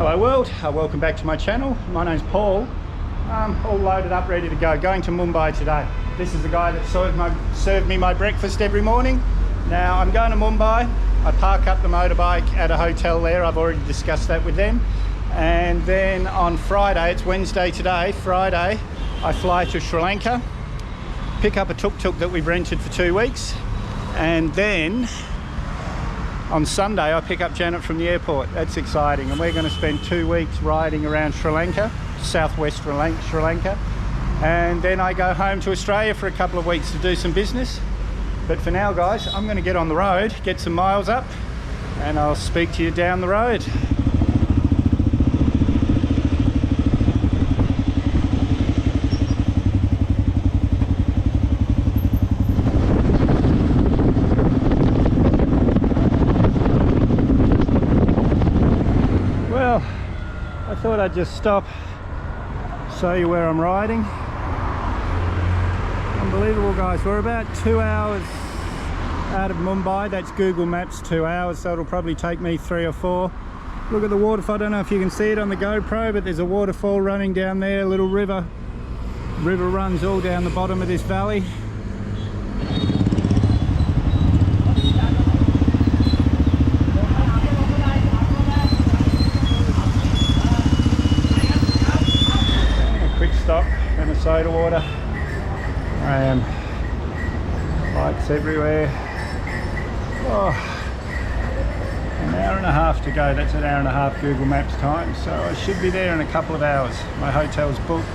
Hello world, welcome back to my channel. My name's Paul. I'm all loaded up, ready to go. Going to Mumbai today. This is the guy that served me my breakfast every morning. Now I'm going to Mumbai. I park up the motorbike at a hotel there. I've already discussed that with them. And then on Friday, it's Wednesday today, Friday, I fly to Sri Lanka, pick up a Tuk Tuk that we've rented for 2 weeks, and then on Sunday I pick up Janet from the airport. That's exciting, and we're going to spend 2 weeks riding around Sri Lanka, southwest Sri Lanka, and then I go home to Australia for a couple of weeks to do some business. But for now guys, I'm going to get on the road, get some miles up, and I'll speak to you down the road. Well, I thought I'd just stop, show you where I'm riding. Unbelievable guys, we're about 2 hours out of Mumbai. That's Google Maps 2 hours, so it'll probably take me 3 or 4. Look at the waterfall. I don't know if you can see it on the GoPro, but there's a waterfall running down there, a little river. River runs all down the bottom of this valley. Stop and a soda water. Lights everywhere. Oh, an hour and a half to go. That's an hour and a half Google Maps time, so I should be there in a couple of hours. My hotel's booked.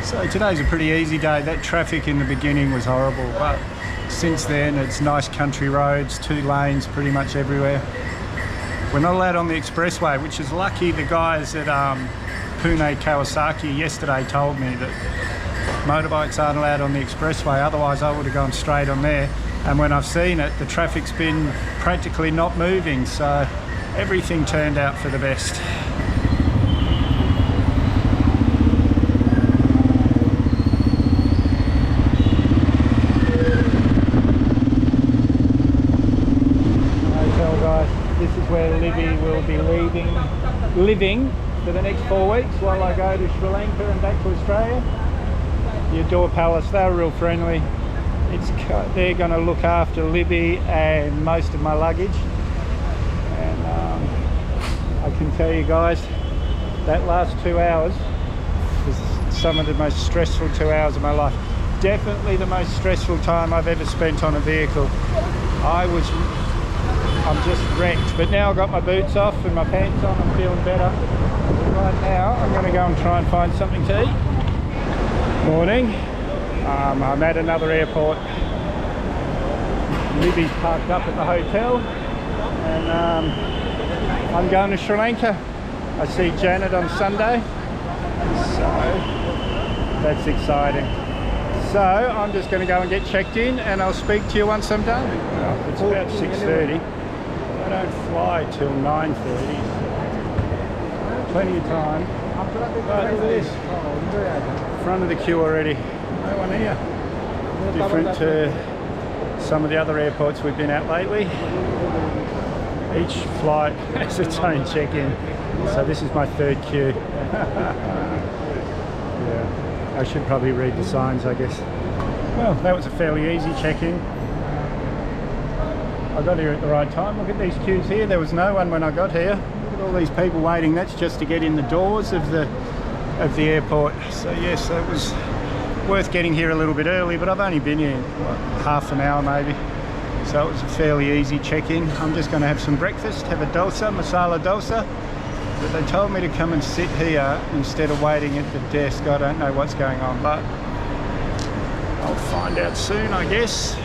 So today's a pretty easy day. That traffic in the beginning was horrible, but since then it's nice country roads, 2 lanes pretty much everywhere. We're not allowed on the expressway, which is lucky. The guys at Pune Kawasaki yesterday told me that motorbikes aren't allowed on the expressway, otherwise I would have gone straight on there. And when I've seen it, the traffic's been practically not moving, so everything turned out for the best. This is where Libby will be living for the next 4 weeks while I go to Sri Lanka and back to Australia. The Adore Palace, they're real friendly. They're going to look after Libby and most of my luggage. And I can tell you guys, that last 2 hours was some of the most stressful 2 hours of my life. Definitely the most stressful time I've ever spent on a vehicle. I'm just wrecked, but now I've got my boots off and my pants on, I'm feeling better. Right now, I'm going to go and try and find something to eat. Morning. I'm at another airport. Libby's parked up at the hotel, and I'm going to Sri Lanka. I see Janet on Sunday, so that's exciting. So I'm just going to go and get checked in, and I'll speak to you once I'm done. Well, it's about 6:30. I don't fly till 9:30. Plenty of time. But look at this. Front of the queue already. No one here. Different to some of the other airports we've been at lately. Each flight has its own check-in. So this is my 3rd queue. Yeah. I should probably read the signs, I guess. Well, that was a fairly easy check-in. I got here at the right time. Look at these queues here. There was no one when I got here. Look at all these people waiting. That's just to get in the doors of the airport. So yes, it was worth getting here a little bit early, but I've only been here what, half an hour maybe. So it was a fairly easy check-in. I'm just going to have some breakfast, have a dosa, masala dosa. But they told me to come and sit here instead of waiting at the desk. I don't know what's going on, but I'll find out soon, I guess.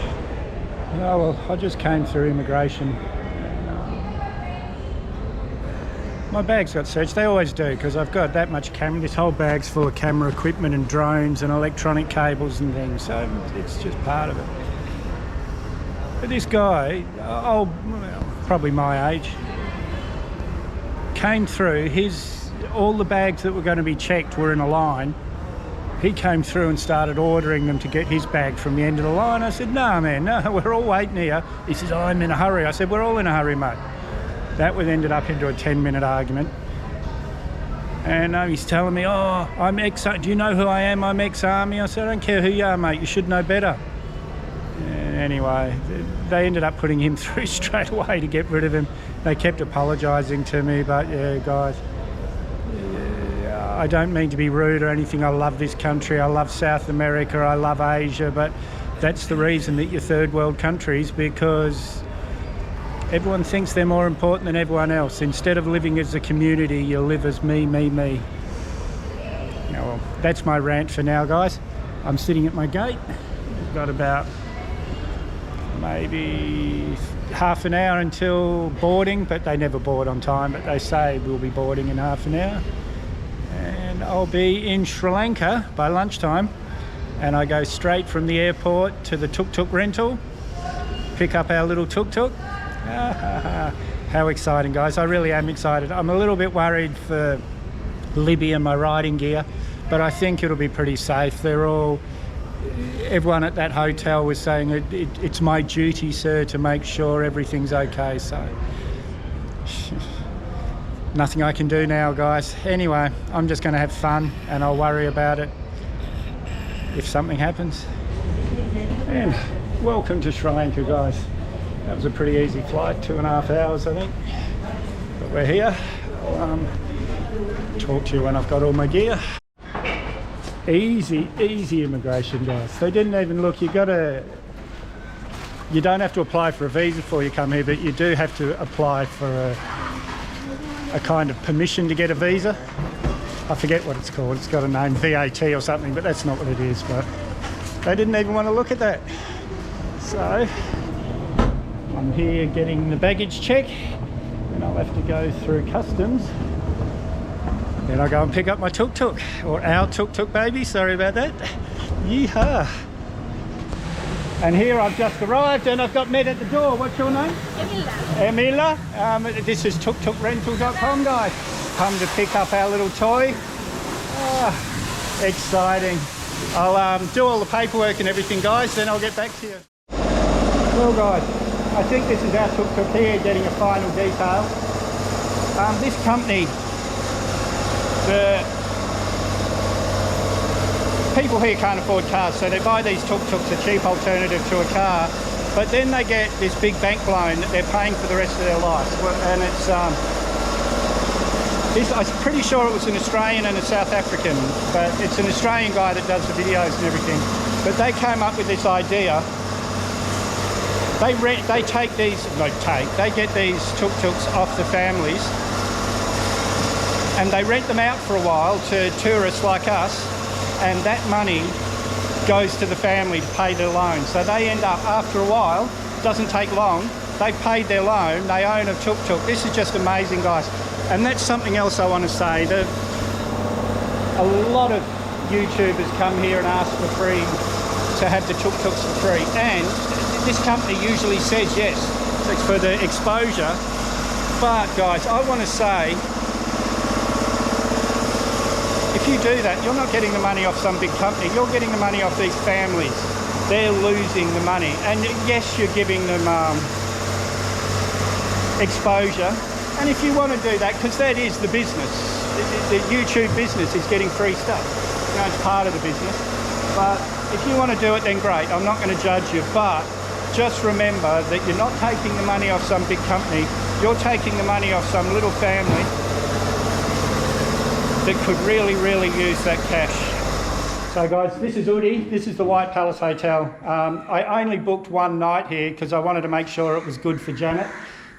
Oh well, I just came through immigration. My bags got searched. They always do, because I've got that much camera. This whole bag's full of camera equipment and drones and electronic cables and things, so it's just part of it. But this guy, probably my age, came through. All the bags that were going to be checked were in a line. He came through and started ordering them to get his bag from the end of the line. I said, no man, no, we're all waiting here. He says, oh, I'm in a hurry. I said, we're all in a hurry, mate. That would ended up into a 10-minute argument. And he's telling me, oh, I'm do you know who I am? I'm ex-army. I said, I don't care who you are, mate. You should know better. And anyway, they ended up putting him through straight away to get rid of him. They kept apologising to me, but yeah, guys, I don't mean to be rude or anything. I love this country. I love South America. I love Asia. But that's the reason that you're third world countries, because everyone thinks they're more important than everyone else. Instead of living as a community, you live as me, me, me. Now, well, that's my rant for now, guys. I'm sitting at my gate. I've got about maybe half an hour until boarding, but they never board on time, but they say we'll be boarding in half an hour. And I'll be in Sri Lanka by lunchtime, and I go straight from the airport to the Tuk Tuk rental, pick up our little Tuk Tuk. How exciting, guys. I really am excited. I'm a little bit worried for Libby and my riding gear, but I think it'll be pretty safe. Everyone at that hotel was saying it's my duty, sir, to make sure everything's okay, so nothing I can do now, guys. Anyway, I'm just going to have fun, and I'll worry about it if something happens. And welcome to Sri Lanka, guys. That was a pretty easy flight, 2.5 hours, I think. But we're here. I'll talk to you when I've got all my gear. Easy immigration, guys. They didn't even look. You don't have to apply for a visa before you come here, but you do have to apply for a kind of permission to get a visa. I forget what it's called. It's got a name, VAT or something, but that's not what it is. But they didn't even want to look at that. So I'm here getting the baggage check, and I'll have to go through customs. Then I'll go and pick up my Tuk Tuk, or our Tuk Tuk baby, sorry about that. Yeehaw. And here I've just arrived, and I've got Med at the door. What's your name? Emila. This is tuktukrental.com, guys. Come to pick up our little toy. Exciting. I'll do all the paperwork and everything, guys, then I'll get back to you. Well, guys, I think this is our Tuk Tuk here, getting a final detail. This company, the people here can't afford cars, so they buy these tuk-tuks, a cheap alternative to a car, but then they get this big bank loan that they're paying for the rest of their life. And it's I'm pretty sure it was an Australian and a South African, but it's an Australian guy that does the videos and everything. But they came up with this idea. They get these tuk-tuks off the families, and they rent them out for a while to tourists like us, and that money goes to the family to pay their loan. So they end up, after a while, doesn't take long, they've paid their loan, they own a tuk-tuk. This is just amazing, guys. And that's something else I want to say. A lot of YouTubers come here and ask for free, to have the tuk-tuks for free. And this company usually says yes, it's for the exposure. But guys, I want to say, if you do that, you're not getting the money off some big company, you're getting the money off these families. They're losing the money. And yes, you're giving them exposure. And if you want to do that, because that is the business, the YouTube business is getting free stuff. You know, it's part of the business. But if you want to do it, then great. I'm not going to judge you, but just remember that you're not taking the money off some big company. You're taking the money off some little family that could really, really use that cash. So guys, this is Udi. This is the White Palace Hotel. I only booked one night here because I wanted to make sure it was good for Janet,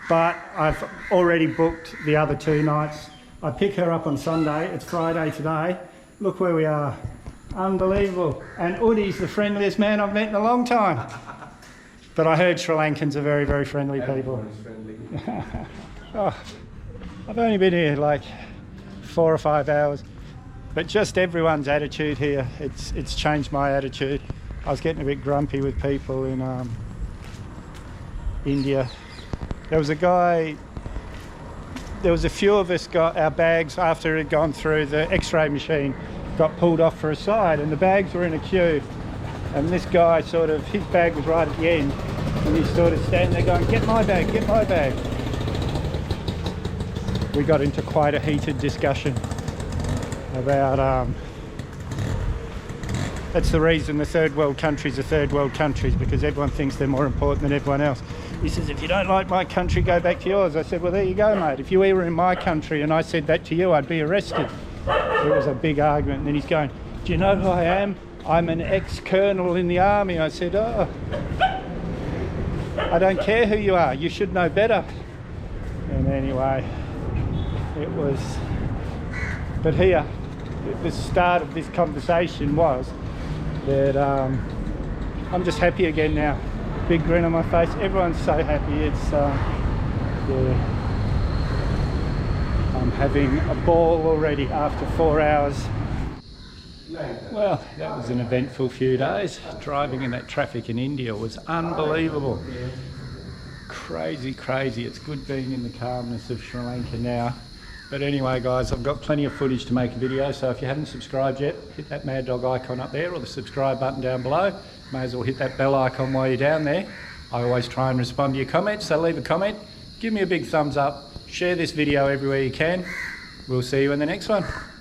but I've already booked the other 2 nights. I pick her up on Sunday. It's Friday today. Look where we are. Unbelievable. And Udi's the friendliest man I've met in a long time. But I heard Sri Lankans are very, very friendly people. Friendly. Oh, I've only been here like 4 or 5 hours, but just everyone's attitude here, it's changed my attitude. I was getting a bit grumpy with people in India. There was a guy, there was a few of us got our bags after it had gone through the x-ray machine, got pulled off for a side, and the bags were in a queue, and this guy sort of, his bag was right at the end, and he's sort of standing there going, get my bag, get my bag. we got into quite a heated discussion about that's the reason the third world countries are third world countries, because everyone thinks they're more important than everyone else. He says, if you don't like my country, go back to yours. I said, well, there you go, mate. If you were in my country and I said that to you, I'd be arrested. It was a big argument. And then he's going, do you know who I am? I'm an ex-colonel in the army. I said, oh, I don't care who you are. You should know better. And anyway, it was, but here, the start of this conversation was that I'm just happy again now. Big grin on my face. Everyone's so happy. It's yeah, I'm having a ball already after 4 hours. Well, that was an eventful few days. Driving in that traffic in India was unbelievable. Crazy, crazy. It's good being in the calmness of Sri Lanka now. But anyway, guys, I've got plenty of footage to make a video, so if you haven't subscribed yet, hit that Mad Dog icon up there or the subscribe button down below. May as well hit that bell icon while you're down there. I always try and respond to your comments, so leave a comment, give me a big thumbs up, share this video everywhere you can. We'll see you in the next one.